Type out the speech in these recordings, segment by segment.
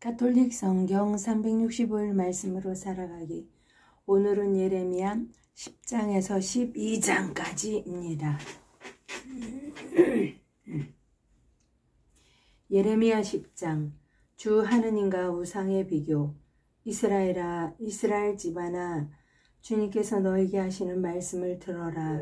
가톨릭 성경 365일 말씀으로 살아가기. 오늘은 예레미야 10장에서 12장까지입니다. 예레미야 10장. 주 하느님과 우상의 비교. 이스라엘아, 이스라엘 집안아, 주님께서 너에게 하시는 말씀을 들어라.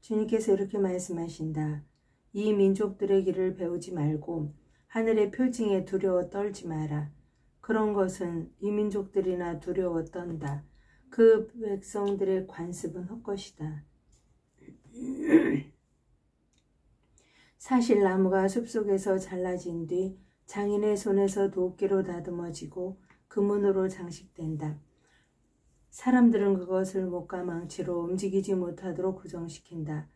주님께서 이렇게 말씀하신다. 이 민족들의 길을 배우지 말고 하늘의 표징에 두려워 떨지 마라. 그런 것은 이 민족들이나 두려워 떤다. 그 백성들의 관습은 헛것이다. 사실 나무가 숲속에서 잘라진 뒤 장인의 손에서 도끼로 다듬어지고 금은으로 장식된다. 사람들은 그것을 못과 망치로 움직이지 못하도록 고정시킨다.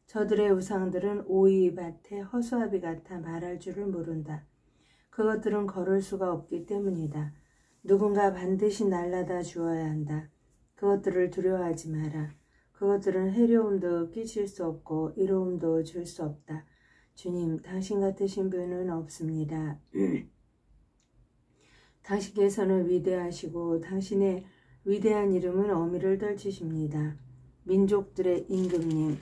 저들의 우상들은 오이밭에 허수아비 같아 말할 줄을 모른다. 그것들은 걸을 수가 없기 때문이다. 누군가 반드시 날라다 주어야 한다. 그것들을 두려워하지 마라. 그것들은 해로움도 끼칠 수 없고 이로움도 줄 수 없다. 주님, 당신 같으신 분은 없습니다. 당신께서는 위대하시고 당신의 위대한 이름은 어미를 떨치십니다. 민족들의 임금님,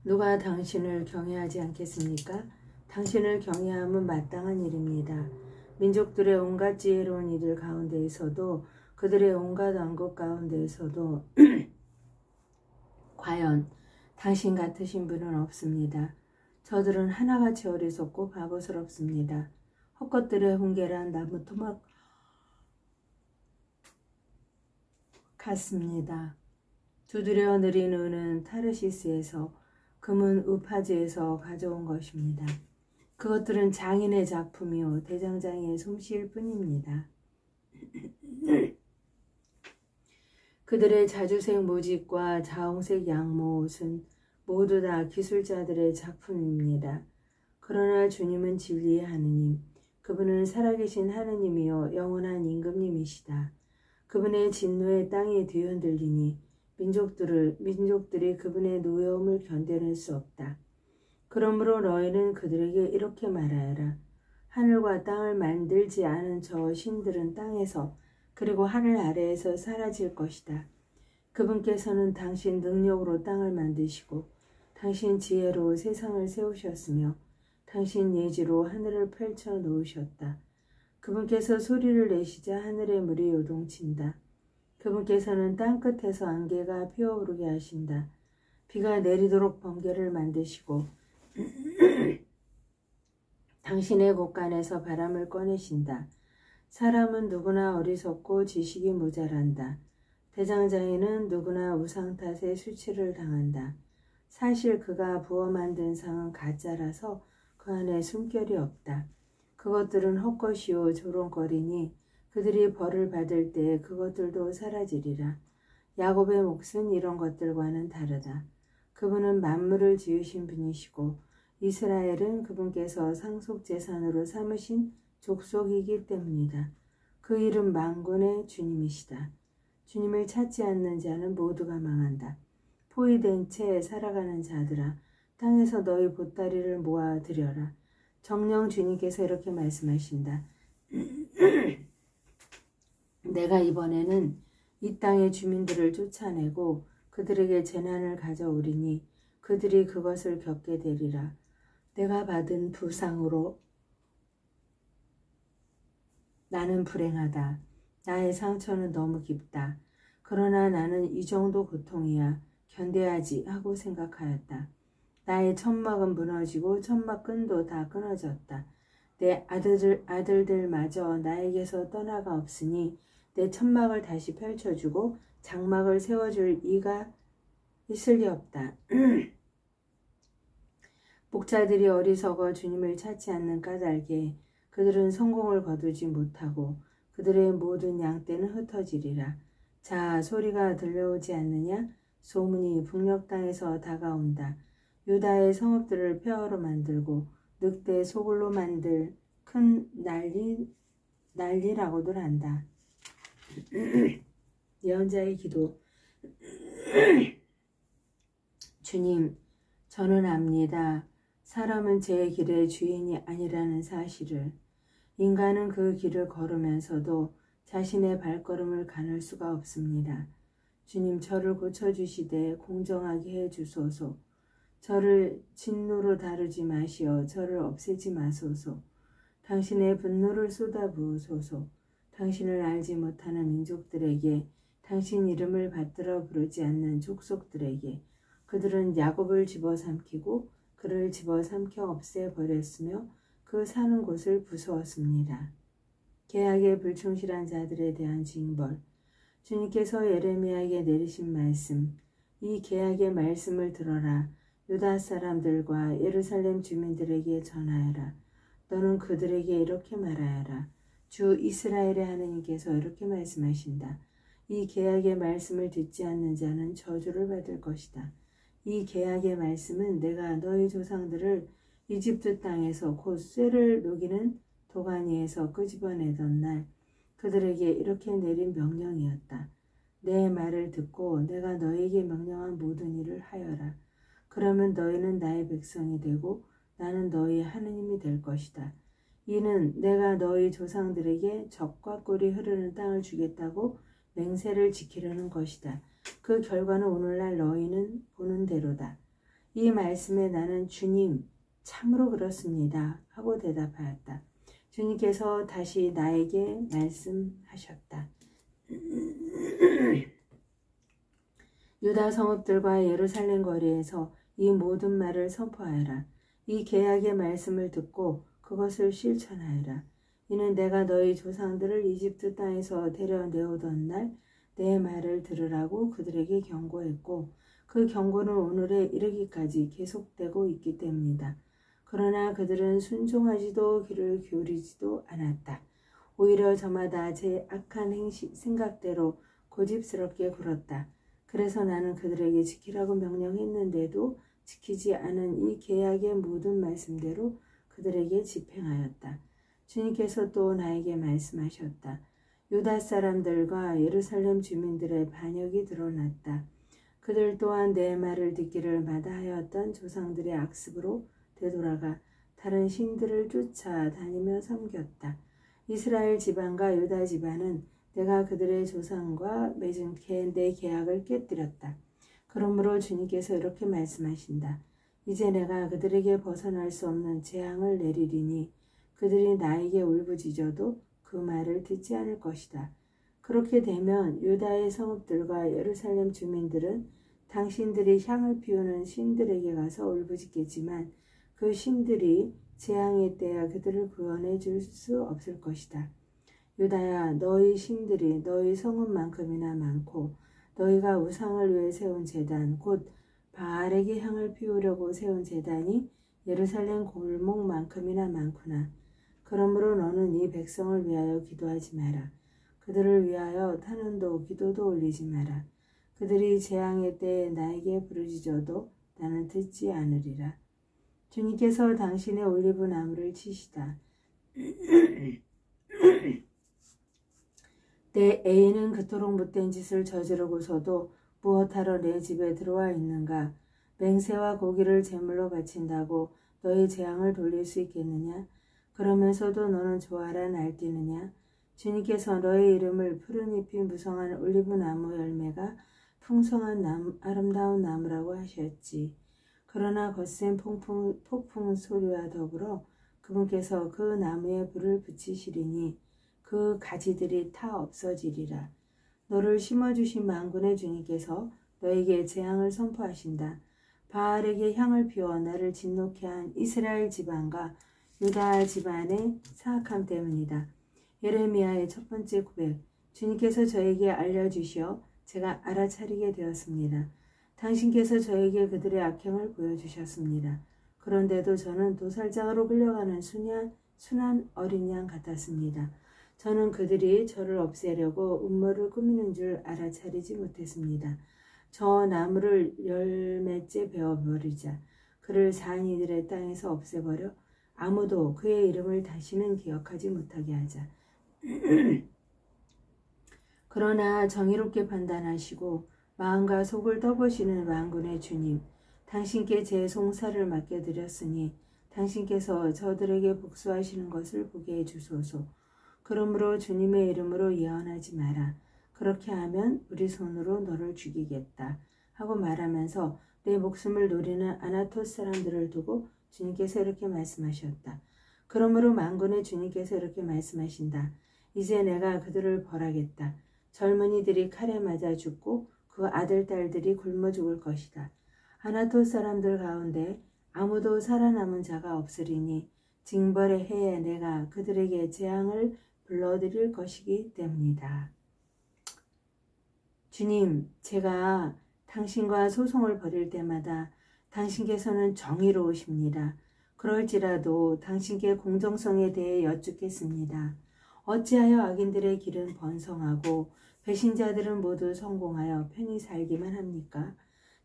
누가 당신을 경외하지 않겠습니까? 당신을 경외함은 마땅한 일입니다. 민족들의 온갖 지혜로운 이들 가운데에서도 그들의 온갖 왕국 가운데에서도 과연 당신 같으신 분은 없습니다. 저들은 하나같이 어리석고 바보스럽습니다. 헛것들의 훈계란 나무 토막 같습니다. 두드려 느린 은은 타르시스에서, 금은 우파즈에서 가져온 것입니다. 그것들은 장인의 작품이요 대장장이의 솜씨일 뿐입니다. 그들의 자주색 모직과 자홍색 양모 옷은 모두 다 기술자들의 작품입니다. 그러나 주님은 진리의 하느님, 그분은 살아계신 하느님이요 영원한 임금님이시다. 그분의 진노에 땅이 뒤흔들리니 민족들이 그분의 노여움을 견뎌낼 수 없다. 그러므로 너희는 그들에게 이렇게 말하여라. 하늘과 땅을 만들지 않은 저 신들은 땅에서 그리고 하늘 아래에서 사라질 것이다. 그분께서는 당신 능력으로 땅을 만드시고 당신 지혜로 세상을 세우셨으며 당신 예지로 하늘을 펼쳐 놓으셨다. 그분께서 소리를 내시자 하늘의 물이 요동친다. 그분께서는 땅끝에서 안개가 피어오르게 하신다. 비가 내리도록 번개를 만드시고 당신의 곳간에서 바람을 꺼내신다. 사람은 누구나 어리석고 지식이 모자란다. 대장장이는 누구나 우상 탓에 수치를 당한다. 사실 그가 부어 만든 상은 가짜라서 그 안에 숨결이 없다. 그것들은 헛것이요 조롱거리니 그들이 벌을 받을 때 그것들도 사라지리라. 야곱의 몫은 이런 것들과는 다르다. 그분은 만물을 지으신 분이시고 이스라엘은 그분께서 상속재산으로 삼으신 족속이기 때문이다. 그 이름 만군의 주님이시다. 주님을 찾지 않는 자는 모두가 망한다. 포위된 채 살아가는 자들아, 땅에서 너희 보따리를 모아 들여라. 정녕 주님께서 이렇게 말씀하신다. 내가 이번에는 이 땅의 주민들을 쫓아내고 그들에게 재난을 가져오리니 그들이 그것을 겪게 되리라. 내가 받은 부상으로 나는 불행하다. 나의 상처는 너무 깊다. 그러나 나는 이 정도 고통이야 견뎌야지 하고 생각하였다. 나의 천막은 무너지고 천막 끈도 다 끊어졌다. 내 아들들마저 나에게서 떠나가 없으니 내 천막을 다시 펼쳐주고 장막을 세워줄 이가 있을 리 없다. 목자들이 어리석어 주님을 찾지 않는 까닭에 그들은 성공을 거두지 못하고 그들의 모든 양떼는 흩어지리라. 자, 소리가 들려오지 않느냐? 소문이 북녘 땅에서 다가온다. 유다의 성읍들을 폐허로 만들고 늑대 소굴로 만들 큰 난리라고들 한다. 예언자의 기도. 주님, 저는 압니다. 사람은 제 길의 주인이 아니라는 사실을, 인간은 그 길을 걸으면서도 자신의 발걸음을 가눌 수가 없습니다. 주님, 저를 고쳐주시되 공정하게 해주소서. 저를 진노로 다루지 마시어 저를 없애지 마소서. 당신의 분노를 쏟아부으소서. 당신을 알지 못하는 민족들에게, 당신 이름을 받들어 부르지 않는 족속들에게, 그들은 야곱을 집어삼키고 그를 집어삼켜 없애버렸으며 그 사는 곳을 부수었습니다. 계약에 불충실한 자들에 대한 징벌. 주님께서 예레미야에게 내리신 말씀, 이 계약의 말씀을 들어라. 유다 사람들과 예루살렘 주민들에게 전하여라. 너는 그들에게 이렇게 말하여라. 주 이스라엘의 하나님께서 이렇게 말씀하신다. 이 계약의 말씀을 듣지 않는 자는 저주를 받을 것이다. 이 계약의 말씀은 내가 너희 조상들을 이집트 땅에서 곧 쇠를 녹이는 도가니에서 끄집어내던 날 그들에게 이렇게 내린 명령이었다. 내 말을 듣고 내가 너희에게 명령한 모든 일을 하여라. 그러면 너희는 나의 백성이 되고 나는 너희의 하느님이 될 것이다. 이는 내가 너희 조상들에게 젖과 꿀이 흐르는 땅을 주겠다고 맹세를 지키려는 것이다. 그 결과는 오늘날 너희는 보는 대로다. 이 말씀에 나는 주님, 참으로 그렇습니다 하고 대답하였다. 주님께서 다시 나에게 말씀하셨다. 유다 성읍들과 예루살렘 거리에서 이 모든 말을 선포하여라. 이 계약의 말씀을 듣고 그것을 실천하여라. 이는 내가 너희 조상들을 이집트 땅에서 데려내오던 날 내 말을 들으라고 그들에게 경고했고 그 경고는 오늘에 이르기까지 계속되고 있기 때문이다. 그러나 그들은 순종하지도 귀를 기울이지도 않았다. 오히려 저마다 제 악한 생각대로 고집스럽게 굴었다. 그래서 나는 그들에게 지키라고 명령했는데도 지키지 않은 이 계약의 모든 말씀대로 그들에게 집행하였다. 주님께서 또 나에게 말씀하셨다. 유다 사람들과 예루살렘 주민들의 반역이 드러났다. 그들 또한 내 말을 듣기를 마다하였던 조상들의 악습으로 되돌아가 다른 신들을 쫓아다니며 섬겼다. 이스라엘 지방과 유다 지방은 내가 그들의 조상과 맺은 내 계약을 깨뜨렸다. 그러므로 주님께서 이렇게 말씀하신다. 이제 내가 그들에게 벗어날 수 없는 재앙을 내리리니 그들이 나에게 울부짖어도 그 말을 듣지 않을 것이다. 그렇게 되면 유다의 성읍들과 예루살렘 주민들은 당신들이 향을 피우는 신들에게 가서 울부짖겠지만 그 신들이 재앙의 때야 그들을 구원해 줄 수 없을 것이다. 유다야, 너희 신들이 너희 성읍만큼이나 많고 너희가 우상을 위해 세운 제단 곧 바알에게 향을 피우려고 세운 제단이 예루살렘 골목만큼이나 많구나. 그러므로 너는 이 백성을 위하여 기도하지 마라. 그들을 위하여 탄원도 기도도 올리지 마라. 그들이 재앙의 때에 나에게 부르짖어도 나는 듣지 않으리라. 주님께서 당신의 올리브 나무를 치시다. 내 애인은 그토록 못된 짓을 저지르고서도 무엇하러 내 집에 들어와 있는가? 맹세와 고기를 제물로 바친다고 너의 재앙을 돌릴 수 있겠느냐? 그러면서도 너는 좋아라 날뛰느냐? 주님께서 너의 이름을 푸른 잎이 무성한 올리브 나무 열매가 풍성한 아름다운 나무라고 하셨지. 그러나 거센 폭풍 소리와 더불어 그분께서 그 나무에 불을 붙이시리니 그 가지들이 타 없어지리라. 너를 심어주신 만군의 주님께서 너에게 재앙을 선포하신다. 바알에게 향을 피워 나를 진노케 한 이스라엘 지방과 유다 집안의 사악함 때문이다. 예레미야의 첫 번째 고백. 주님께서 저에게 알려주시어 제가 알아차리게 되었습니다. 당신께서 저에게 그들의 악행을 보여주셨습니다. 그런데도 저는 도살장으로 끌려가는 순한 어린 양 같았습니다. 저는 그들이 저를 없애려고 음모를 꾸미는 줄 알아차리지 못했습니다. 저 나무를 열매째 베어버리자. 그를 산이들의 땅에서 없애버려 아무도 그의 이름을 다시는 기억하지 못하게 하자. 그러나 정의롭게 판단하시고 마음과 속을 떠보시는 만군의 주님, 당신께 제 송사를 맡겨드렸으니 당신께서 저들에게 복수하시는 것을 보게 해주소서. 그러므로 주님의 이름으로 예언하지 마라. 그렇게 하면 우리 손으로 너를 죽이겠다 하고 말하면서 내 목숨을 노리는 아나토 사람들을 두고 주님께서 이렇게 말씀하셨다. 그러므로 만군의 주님께서 이렇게 말씀하신다. 이제 내가 그들을 벌하겠다. 젊은이들이 칼에 맞아 죽고 그 아들 딸들이 굶어 죽을 것이다. 아나토 사람들 가운데 아무도 살아남은 자가 없으리니 징벌의 해에 내가 그들에게 재앙을 불러드릴 것이기 때문이다. 주님, 제가 당신과 소송을 벌일 때마다 당신께서는 정의로우십니다. 그럴지라도 당신께 공정성에 대해 여쭙겠습니다. 어찌하여 악인들의 길은 번성하고 배신자들은 모두 성공하여 편히 살기만 합니까?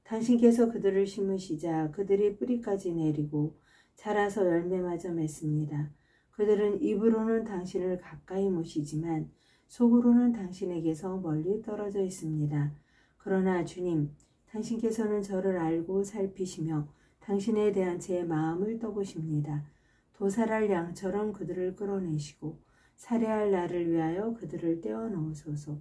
당신께서 그들을 심으시자 그들이 뿌리까지 내리고 자라서 열매마저 맺습니다. 그들은 입으로는 당신을 가까이 모시지만 속으로는 당신에게서 멀리 떨어져 있습니다. 그러나 주님, 당신께서는 저를 알고 살피시며 당신에 대한 제 마음을 떠보십니다. 도살할 양처럼 그들을 끌어내시고 살해할 날을 위하여 그들을 떼어놓으소서.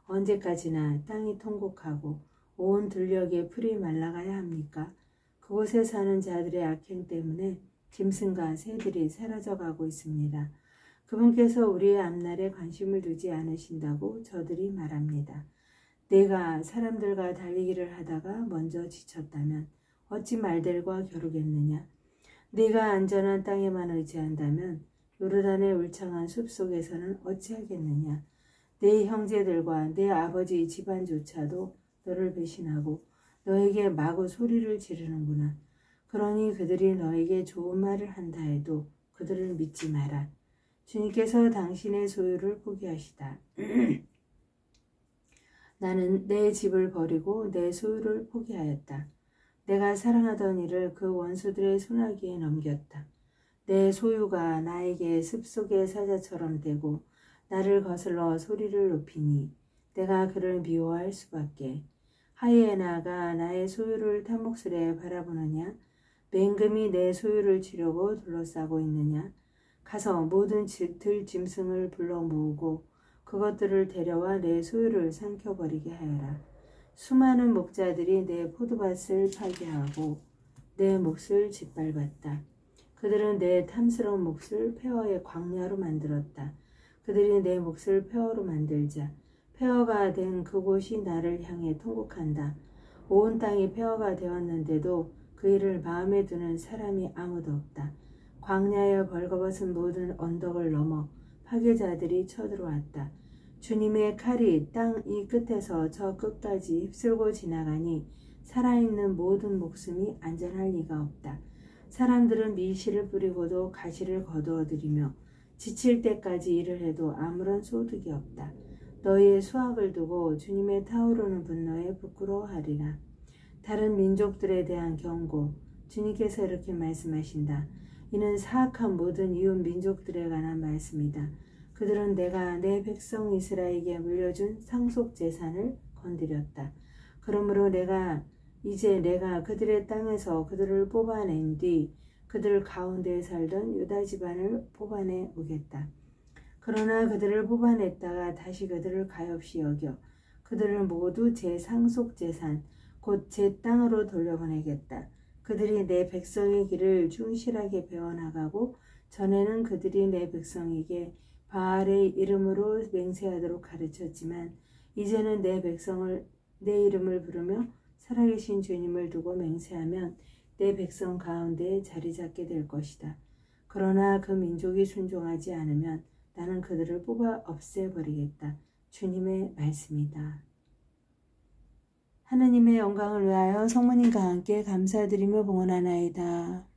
언제까지나 땅이 통곡하고 온 들녘에 풀이 말라가야 합니까? 그곳에 사는 자들의 악행 때문에 짐승과 새들이 사라져가고 있습니다. 그분께서 우리의 앞날에 관심을 두지 않으신다고 저들이 말합니다. 내가 사람들과 달리기를 하다가 먼저 지쳤다면 어찌 말들과 겨루겠느냐? 네가 안전한 땅에만 의지한다면 요르단의 울창한 숲속에서는 어찌하겠느냐? 내 형제들과 내 아버지 집안조차도 너를 배신하고 너에게 마구 소리를 지르는구나. 그러니 그들이 너에게 좋은 말을 한다 해도 그들을 믿지 마라. 주님께서 당신의 소유를 포기하시다. 나는 내 집을 버리고 내 소유를 포기하였다. 내가 사랑하던 이를 그 원수들의 손아귀에 넘겼다. 내 소유가 나에게 습속의 사자처럼 되고 나를 거슬러 소리를 높이니 내가 그를 미워할 수밖에. 하이에나가 나의 소유를 탐목스레 바라보느냐? 맹금이 내 소유를 치려고 둘러싸고 있느냐? 가서 모든 들짐승을 불러 모으고 그것들을 데려와 내 소유를 삼켜버리게 하여라. 수많은 목자들이 내 포도밭을 파괴하고 내 몫을 짓밟았다. 그들은 내 탐스러운 몫을 폐허의 광야로 만들었다. 그들이 내 몫을 폐허로 만들자 폐허가 된 그곳이 나를 향해 통곡한다. 온 땅이 폐허가 되었는데도 그 일을 마음에 두는 사람이 아무도 없다. 광야에 벌거벗은 모든 언덕을 넘어 파괴자들이 쳐들어왔다. 주님의 칼이 땅 이 끝에서 저 끝까지 휩쓸고 지나가니 살아있는 모든 목숨이 안전할 리가 없다. 사람들은 밀실을 뿌리고도 가시를 거두어들이며 지칠 때까지 일을 해도 아무런 소득이 없다. 너희의 수확을 두고 주님의 타오르는 분노에 부끄러워하리라. 다른 민족들에 대한 경고. 주님께서 이렇게 말씀하신다. 이는 사악한 모든 이웃 민족들에 관한 말씀이다. 그들은 내가 내 백성 이스라엘에게 물려준 상속 재산을 건드렸다. 그러므로 이제 내가 그들의 땅에서 그들을 뽑아낸 뒤 그들 가운데에 살던 유다 집안을 뽑아내 오겠다. 그러나 그들을 뽑아냈다가 다시 그들을 가엾이 여겨 그들을 모두 제 상속 재산 곧 제 땅으로 돌려보내겠다. 그들이 내 백성의 길을 충실하게 배워나가고 전에는 그들이 내 백성에게 바알의 이름으로 맹세하도록 가르쳤지만 이제는 내 백성을 내 이름을 부르며 살아계신 주님을 두고 맹세하면 내 백성 가운데 자리 잡게 될 것이다. 그러나 그 민족이 순종하지 않으면 나는 그들을 뽑아 없애버리겠다. 주님의 말씀이다. 하느님의 영광을 위하여 성모님과 함께 감사드리며 봉헌하나이다.